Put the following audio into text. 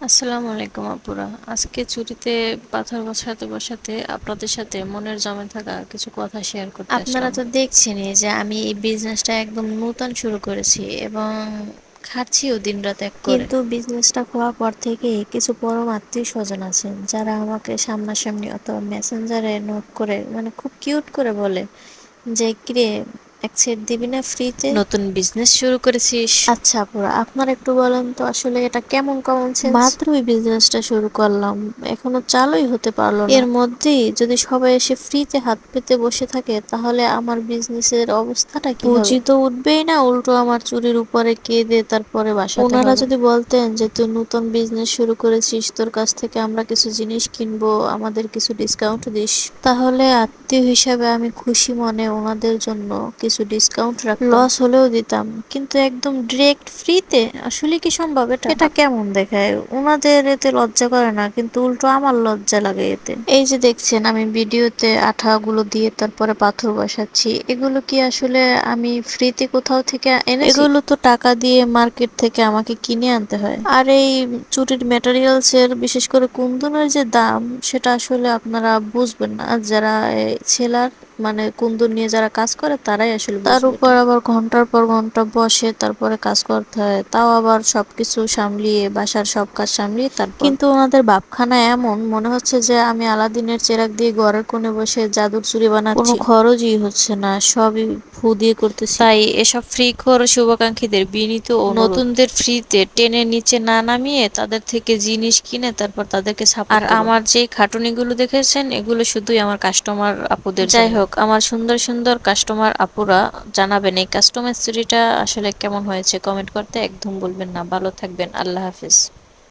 আসসালামু আলাইকুম আপুরা। আজকে ছুটিতে পাথর বসাতে বসাতে আপনাদের সাথে মনের জমে থাকা কিছু কথা শেয়ার করতে আপনারা আসলাম। তো দেখছেনই যে আমি এই বিজনেসটা একদম নতুন শুরু করেছি এবং খাচ্ছিও দিনরাত এক করে। কিন্তু বিজনেসটা খোলার পর থেকে কিছু পরম আত্মীয় স্বজন আছেন যারা আমাকে সামনাসামনি অথবা মেসেঞ্জারে নোট করে মানে খুব কিউট করে বলে যে কিরে এক সেট দিবি না ফ্রিতে। নতুন বিজনেস শুরু করেছিস? আচ্ছা আপুরা, আপনার একটু বলেন তো আসলে এটা কেমন কমন সেন্স? মাত্রই বিজনেসটা শুরু করলাম, এখনো চালুই হতে পারলো না। এর মধ্যেই যদি সবাই এসে ফ্রিতে হাত পেতে বসে থাকে তাহলে আমার বিজনেসের অবস্থাটা কি হবে? পুঁজি তো উঠবেই না, উল্টো আমার চুরির উপরে কেঁদে তারপরে বাসাতে হবে। ওনারা যদি বলতেন যে তুই নতুন বিজনেস শুরু করেছিস, তোর কাছ থেকে আমরা কিছু জিনিস কিনবো, আমাদের কিছু ডিসকাউন্ট দিস, তাহলে আত্মীয় হিসাবে আমি খুশি মনে ওনাদের জন্য কিছু ডিসকাউন্ট রাখতাম, লস হলেও দিতাম। কিন্তু একদম ডিরেক্ট ফ্রিতে আসলে কি সম্ভব? এটা এটা কেমন দেখায়? ওনাদের এতে লজ্জা করে না, কিন্তু উল্টো আমার লজ্জা লাগে এতে। এই যে দেখছেন আমি ভিডিওতে আঠাগুলো দিয়ে তারপরে পাথর বসাচ্ছি, এগুলো কি আসলে আমি ফ্রিতে কোথাও থেকে এনেছি? এগুলো তো টাকা দিয়ে মার্কেট থেকে আমাকে কিনে আনতে হয়। আর এই চুরির ম্যাটেরিয়ালস এর বিশেষ করে কুন্দনের যে দাম, সেটা আসলে আপনারা বুঝবেন না যারা সেলার, মানে কুন্দন নিয়ে যারা কাজ করে তারাই আসলে বুঝবে। তার উপর আবার ঘন্টার পর ঘন্টা বসে তারপরে কাজ করতে হয়, তাও আবার সবকিছু সামলিয়ে, বাসার সব কাজ সামলিয়ে তারপর। কিন্তু ওনাদের ভাবখানা এমন মনে হচ্ছে যে আমি আলাদিনের চেরাগ দিয়ে ঘরের কোণে বসে জাদুর চুরি বানাচ্ছি। কোনো খরচই হচ্ছে না, সবই ফু দিয়ে করতেছি। তাই এসব ফ্রি খোর শুভাকাঙ্ক্ষীদের বিনীত অনুরোধ, নতুনদের ফ্রিতে টেনে নিচে না নামিয়ে তাদের থেকে জিনিস কিনে তারপর তাদেরকে সাপোর্ট করুন। আর আমার যে খাটুনিগুলো দেখেছেন এগুলো শুধুই আমার কাস্টমার আপুদের যাই জন্য। হোক, আমার সুন্দর সুন্দর কাস্টমার আপুরা, জানাবেন এই কাস্টমার স্টোরিটা আসলে কেমন হয়েছে, কমেন্ট করতে একদম বলবেন না। ভালো থাকবেন, আল্লাহ হাফিজ।